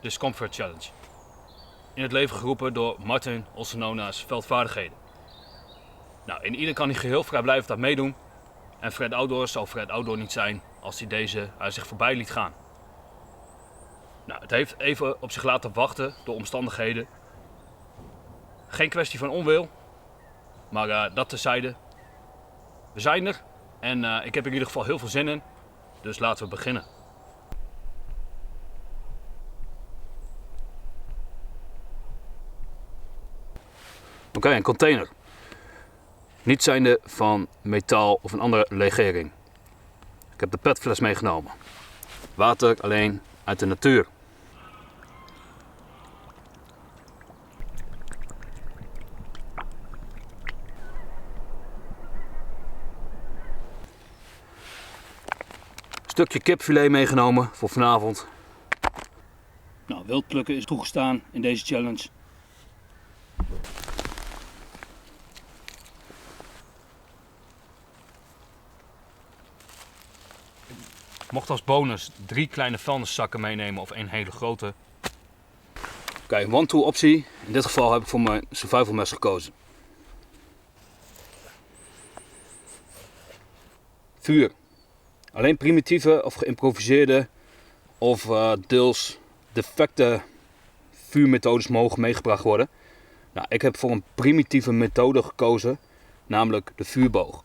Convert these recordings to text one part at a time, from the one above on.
Discomfort Challenge. In het leven geroepen door Martin, also known as Veldvaardigheden. Nou, in ieder kan hij geheel vrijblijvend aan meedoen. En Fred Outdoor zou Fred Outdoor niet zijn als hij deze uit zich voorbij liet gaan. Nou, het heeft even op zich laten wachten door omstandigheden. Geen kwestie van onwil, maar dat terzijde. We zijn er en ik heb er in ieder geval heel veel zin in, dus laten we beginnen. Oké, een container. Niet zijnde van metaal of een andere legering. Ik heb de petfles meegenomen. Water alleen uit de natuur. Een stukje kipfilet meegenomen voor vanavond. Nou, wildplukken is toegestaan in deze challenge. Mocht als bonus 3 kleine vuilniszakken meenemen of 1 hele grote. Oké, een one-tool optie. In dit geval heb ik voor mijn survival mes gekozen. Vuur. Alleen primitieve of geïmproviseerde of deels defecte vuurmethodes mogen meegebracht worden. Nou, ik heb voor een primitieve methode gekozen, namelijk de vuurboog.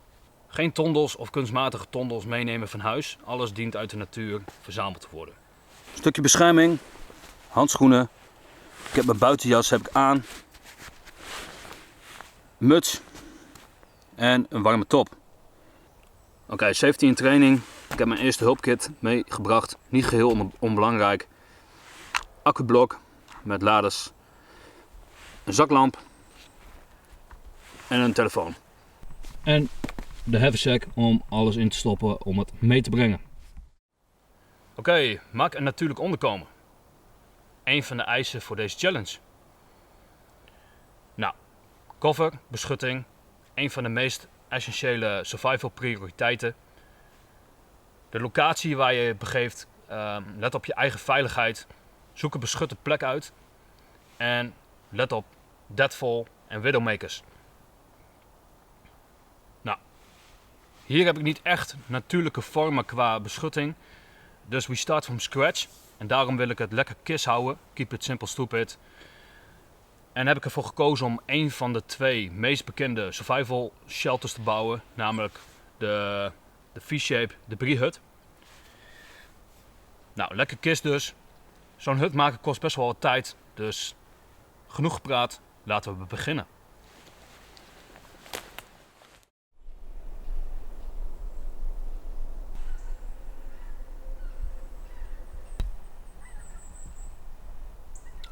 Geen tondels of kunstmatige tondels meenemen van huis. Alles dient uit de natuur verzameld te worden. Een stukje bescherming, handschoenen. Ik heb mijn buitenjas heb ik aan. Muts en een warme top. Oké, safety in training. Ik heb mijn eerste hulpkit meegebracht. Niet geheel onbelangrijk. Accublok met laders. Een zaklamp. En een telefoon. En de haversack om alles in te stoppen om het mee te brengen. Oké, maak een natuurlijk onderkomen. Een van de eisen voor deze challenge. Nou, cover, beschutting. Een van de meest essentiële survival prioriteiten. De locatie waar je je begeeft, let op je eigen veiligheid. Zoek een beschutte plek uit. En let op deadfall en widowmakers. Nou, hier heb ik niet echt natuurlijke vormen qua beschutting. Dus we start from scratch. En daarom wil ik het lekker kis houden. Keep it simple stupid. En heb ik ervoor gekozen om een van de 2 meest bekende survival shelters te bouwen. Namelijk de V-shape debris-hut. Nou, lekker kist dus. Zo'n hut maken kost best wel wat tijd. Dus genoeg gepraat, laten we beginnen.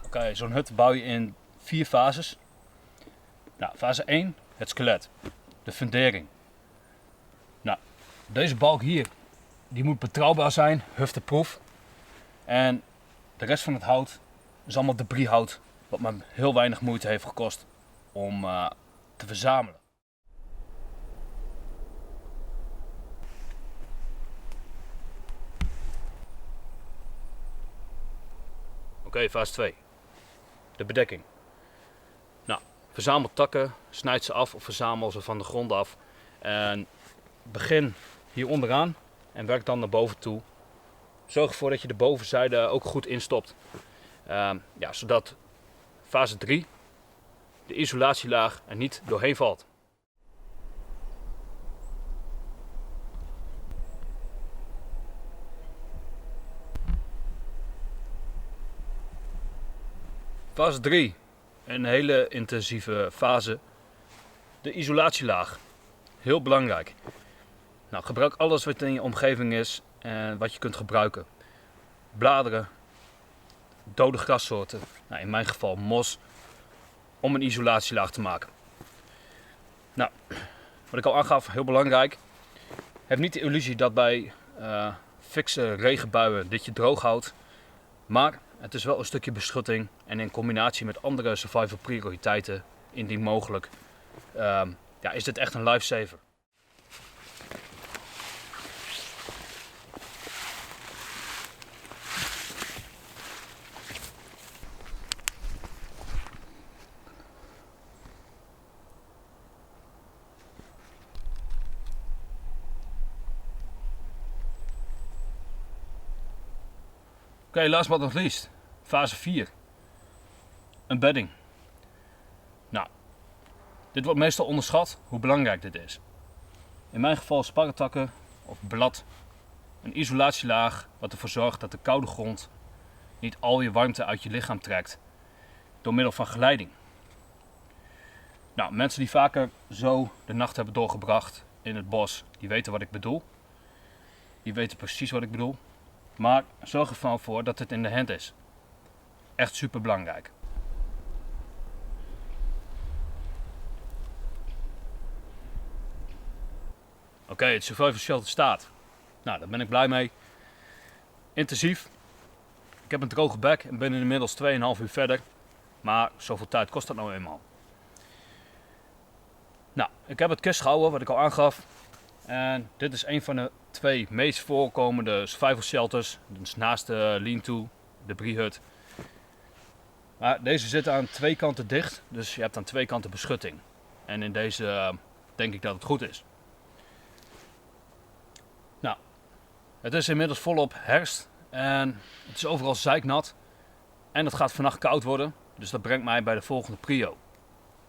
Oké, zo'n hut bouw je in 4 fases. Nou, fase 1, het skelet, de fundering. Nou, deze balk hier, die moet betrouwbaar zijn, hufteproof. En de rest van het hout is allemaal debrishout, wat me heel weinig moeite heeft gekost om te verzamelen. Oké, fase 2. De bedekking. Nou, verzamel takken, snijd ze af of verzamel ze van de grond af. En begin hier onderaan en werk dan naar boven toe. Zorg ervoor dat je de bovenzijde ook goed instopt. Ja, zodat fase 3, de isolatielaag, er niet doorheen valt. Fase 3, een hele intensieve fase. De isolatielaag, heel belangrijk. Nou, gebruik alles wat in je omgeving is en wat je kunt gebruiken. Bladeren, dode grassoorten, nou, in mijn geval mos, om een isolatielaag te maken. Nou, wat ik al aangaf, heel belangrijk. Heb niet de illusie dat bij fikse regenbuien dit je droog houdt. Maar het is wel een stukje beschutting en in combinatie met andere survival prioriteiten, indien mogelijk, ja, is dit echt een lifesaver. Oké, last but not least. Fase 4. Een bedding. Nou, dit wordt meestal onderschat hoe belangrijk dit is. In mijn geval sparretakken of blad. Een isolatielaag wat ervoor zorgt dat de koude grond niet al je warmte uit je lichaam trekt door middel van geleiding. Nou, mensen die vaker zo de nacht hebben doorgebracht in het bos, die weten wat ik bedoel. Die weten precies wat ik bedoel. Maar zorg er vooral voor dat het in de hand is. Echt super belangrijk. Oké, het survival shelter staat. Nou, daar ben ik blij mee. Intensief. Ik heb een droge bek en ben inmiddels 2,5 uur verder. Maar zoveel tijd kost dat nou eenmaal. Nou, ik heb het kist gehouden wat ik al aangaf. En dit is een van de 2 meest voorkomende survival shelters. Dus naast de lean-to, de briehut. Maar deze zitten aan 2 kanten dicht. Dus je hebt aan 2 kanten beschutting. En in deze denk ik dat het goed is. Nou, het is inmiddels volop herfst. En het is overal zeiknat. En het gaat vannacht koud worden. Dus dat brengt mij bij de volgende prio.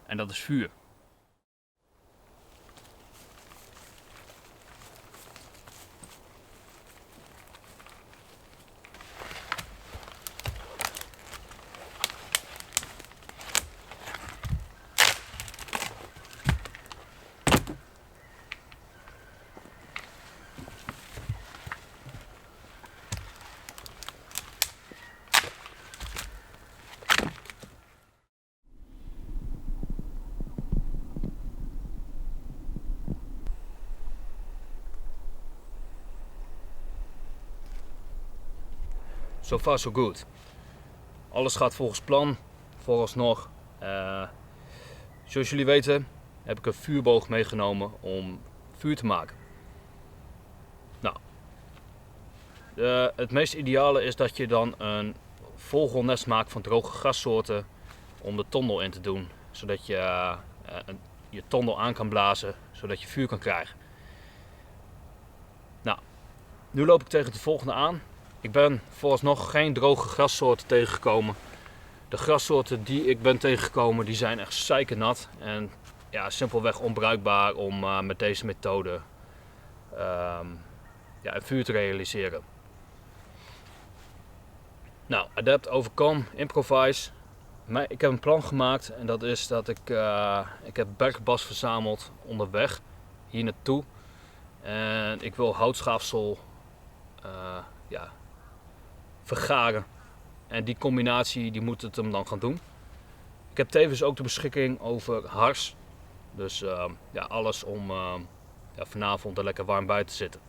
En dat is vuur. So far so good. Alles gaat volgens plan, vooralsnog. Zoals jullie weten heb ik een vuurboog meegenomen om vuur te maken. Nou, het meest ideale is dat je dan een vogelnest maakt van droge grassoorten om de tondel in te doen. Zodat je je tondel aan kan blazen, zodat je vuur kan krijgen. Nou, nu loop ik tegen de volgende aan. Ik ben vooralsnog geen droge grassoorten tegengekomen. De grassoorten die ik ben tegengekomen, die zijn echt zeikernat. En ja, simpelweg onbruikbaar om met deze methode een vuur te realiseren. Nou, adapt, overcome, improvise. Ik heb een plan gemaakt en dat is dat ik heb bergbas verzameld onderweg hier naartoe. En ik wil houtschaafsel vergaren. En die combinatie die moet het hem dan gaan doen. Ik heb tevens ook de beschikking over hars. Dus alles om vanavond er lekker warm bij te zitten.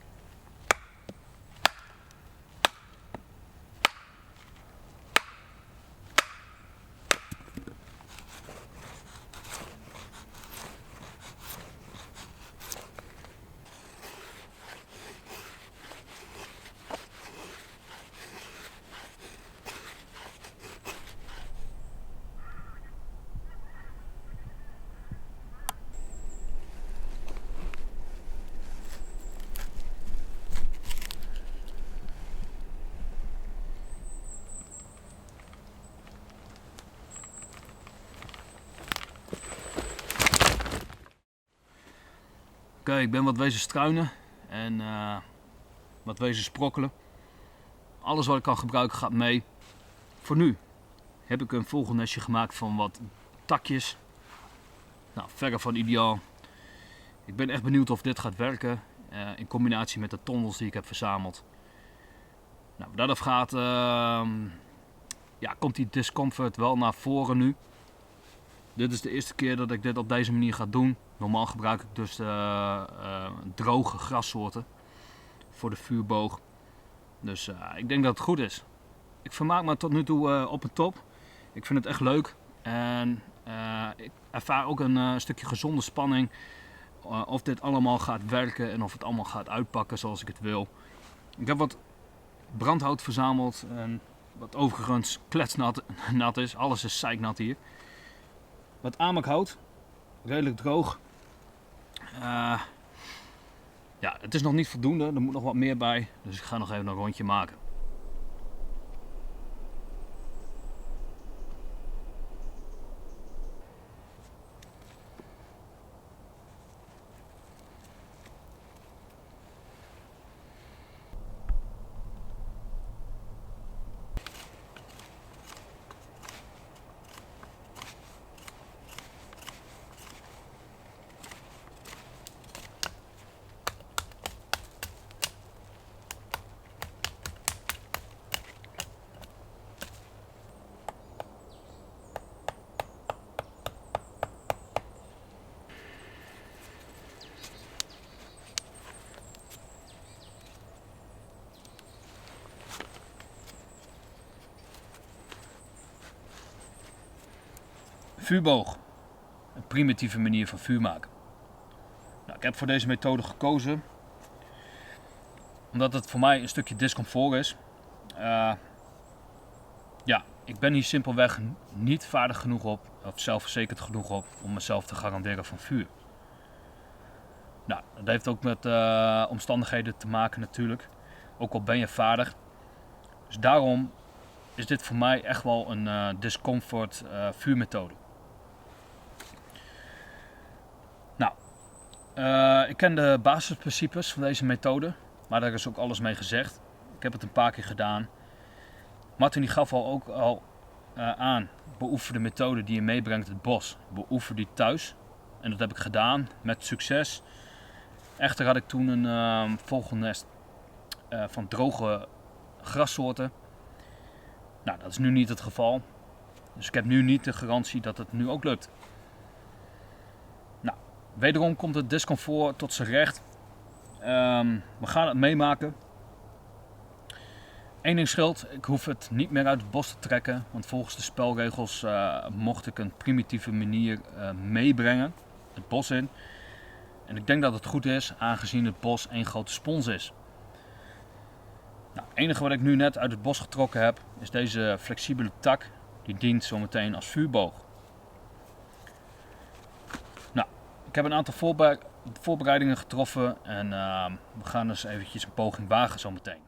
Oké, ik ben wat wezen struinen en wat wezen sprokkelen. Alles wat ik kan gebruiken gaat mee. Voor nu heb ik een vogelnestje gemaakt van wat takjes. Nou, verre van ideaal. Ik ben echt benieuwd of dit gaat werken in combinatie met de tondels die ik heb verzameld. Nou, wat dat gaat, komt die discomfort wel naar voren nu. Dit is de eerste keer dat ik dit op deze manier ga doen. Normaal gebruik ik dus droge grassoorten voor de vuurboog. Dus ik denk dat het goed is. Ik vermaak me tot nu toe op een top. Ik vind het echt leuk. En ik ervaar ook een stukje gezonde spanning. Of dit allemaal gaat werken en of het allemaal gaat uitpakken zoals ik het wil. Ik heb wat brandhout verzameld. En wat overigens kletsnat is. Alles is zeiknat hier. Wat amakhout. Redelijk droog. Het is nog niet voldoende. Er moet nog wat meer bij. Dus ik ga nog even een rondje maken. vuurboog. Een primitieve manier van vuur maken. Nou, ik heb voor deze methode gekozen omdat het voor mij een stukje discomfort is. Ik ben hier simpelweg niet vaardig genoeg op, of zelfverzekerd genoeg op, om mezelf te garanderen van vuur. Nou, dat heeft ook met omstandigheden te maken natuurlijk. Ook al ben je vaardig. Dus daarom is dit voor mij echt wel een discomfort vuurmethode. Nou, ik ken de basisprincipes van deze methode, maar daar is ook alles mee gezegd. Ik heb het een paar keer gedaan. Martin die gaf ook al aan, beoefen de methode die je meebrengt het bos. Beoefen die thuis. En dat heb ik gedaan met succes. Echter had ik toen een vogelnest van droge grassoorten. Nou, dat is nu niet het geval. Dus ik heb nu niet de garantie dat het nu ook lukt. Nou, wederom komt het discomfort tot zijn recht. We gaan het meemaken. Eén ding scheelt, ik hoef het niet meer uit het bos te trekken. Want volgens de spelregels mocht ik een primitieve manier meebrengen. Het bos in. En ik denk dat het goed is, aangezien het bos één grote spons is. Nou, het enige wat ik nu net uit het bos getrokken heb, is deze flexibele tak. Die dient zometeen als vuurboog. Nou, ik heb een aantal voorbereidingen getroffen en we gaan dus eventjes een poging wagen zometeen.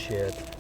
shit.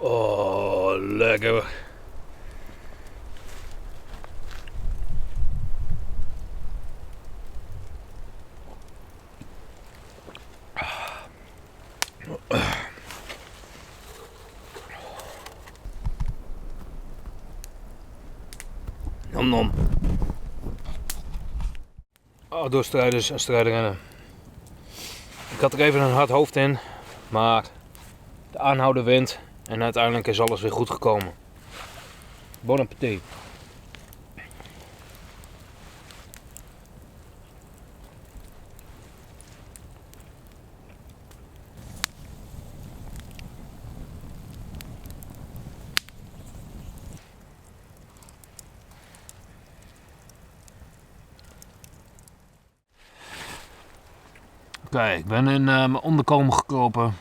Oh, lekker. Nom nom. Outdoorstrijders en strijdrennen. Ik had er even een hard hoofd in, maar de aanhouden wint en uiteindelijk is alles weer goed gekomen. Bon appétit. Oké, ik ben in mijn onderkomen gekropen.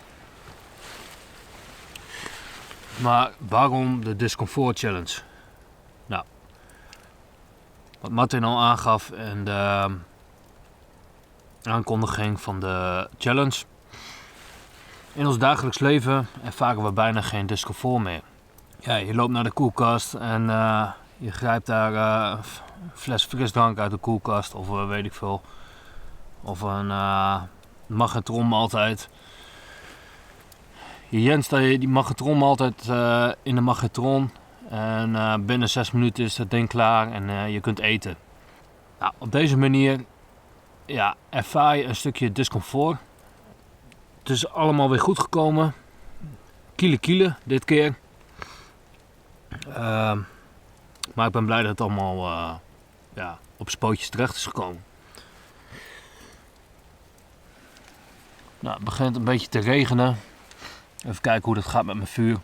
Maar waarom de Discomfort Challenge? Nou, wat Martin al aangaf in de aankondiging van de challenge. In ons dagelijks leven ervaren we bijna geen discomfort meer. Ja, je loopt naar de koelkast en je grijpt daar een fles frisdrank uit de koelkast of weet ik veel. Of een magnetronmaaltijd. Je jenst die magnetronmaaltijd in de magnetron en binnen 6 minuten is het ding klaar en je kunt eten. Nou, op deze manier ervaar je een stukje discomfort. Het is allemaal weer goed gekomen. Kiele dit keer. Maar ik ben blij dat het allemaal op spootjes terecht is gekomen. Nou, het begint een beetje te regenen. Even kijken hoe dat gaat met mijn vuur.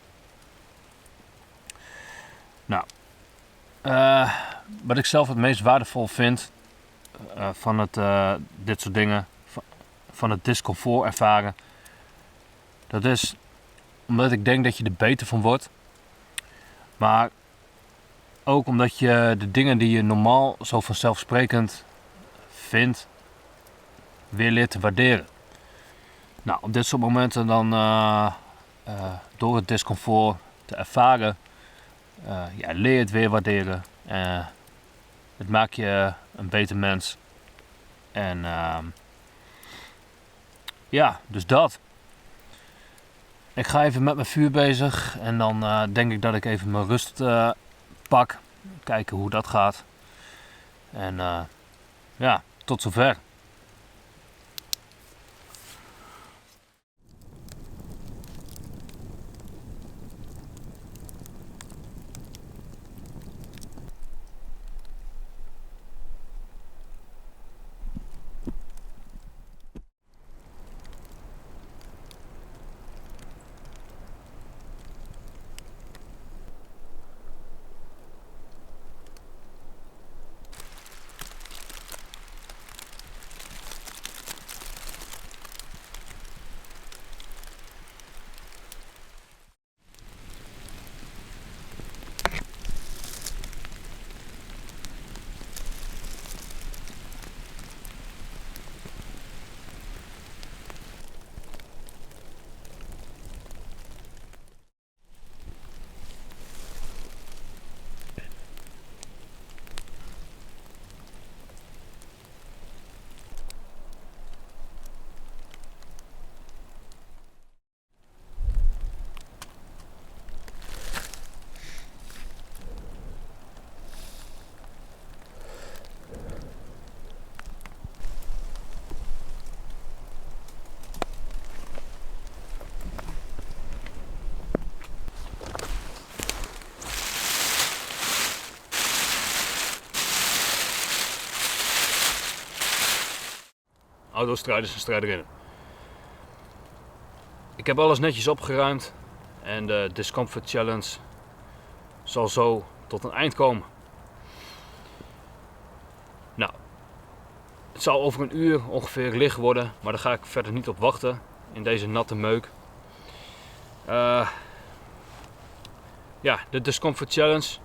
Nou, wat ik zelf het meest waardevol vind van dit soort dingen, van het discomfort ervaren, dat is omdat ik denk dat je er beter van wordt. Maar ook omdat je de dingen die je normaal zo vanzelfsprekend vindt, weer leert te waarderen. Nou, op dit soort momenten dan door het discomfort te ervaren, leer je het weer waarderen. Het maakt je een beter mens. En dus dat. Ik ga even met mijn vuur bezig en dan denk ik dat ik even mijn rust pak. Kijken hoe dat gaat. En tot zover. autostrijders en strijderinnen. Ik heb alles netjes opgeruimd en de Discomfort Challenge zal zo tot een eind komen. Nou, het zal over een uur ongeveer licht worden, maar daar ga ik verder niet op wachten in deze natte meuk. Ja, de Discomfort Challenge.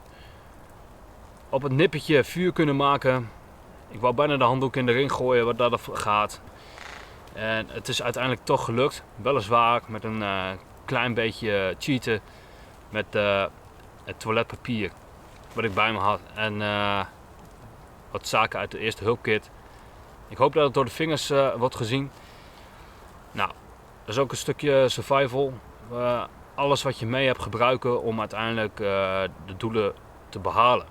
Op het nippertje vuur kunnen maken. Ik wou bijna de handdoek in de ring gooien wat dat gaat. En het is uiteindelijk toch gelukt. Weliswaar met een klein beetje cheaten met het toiletpapier wat ik bij me had. En wat zaken uit de eerste hulpkit. Ik hoop dat het door de vingers wordt gezien. Nou, dat is ook een stukje survival. Alles wat je mee hebt gebruiken om uiteindelijk de doelen te behalen.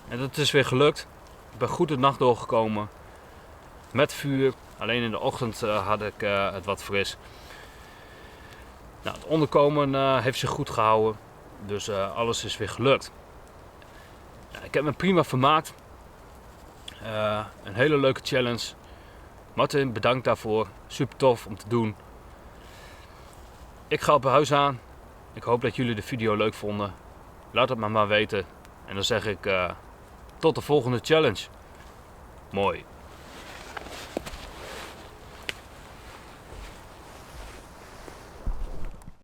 En dat is weer gelukt. Ik ben goed de nacht doorgekomen. Met vuur. Alleen in de ochtend had ik het wat fris. Nou, het onderkomen heeft zich goed gehouden. Dus alles is weer gelukt. Nou, ik heb me prima vermaakt. Een hele leuke challenge. Martin, bedankt daarvoor. Super tof om te doen. Ik ga op huis aan. Ik hoop dat jullie de video leuk vonden. Laat het me maar weten. En dan zeg ik tot de volgende challenge. Mooi.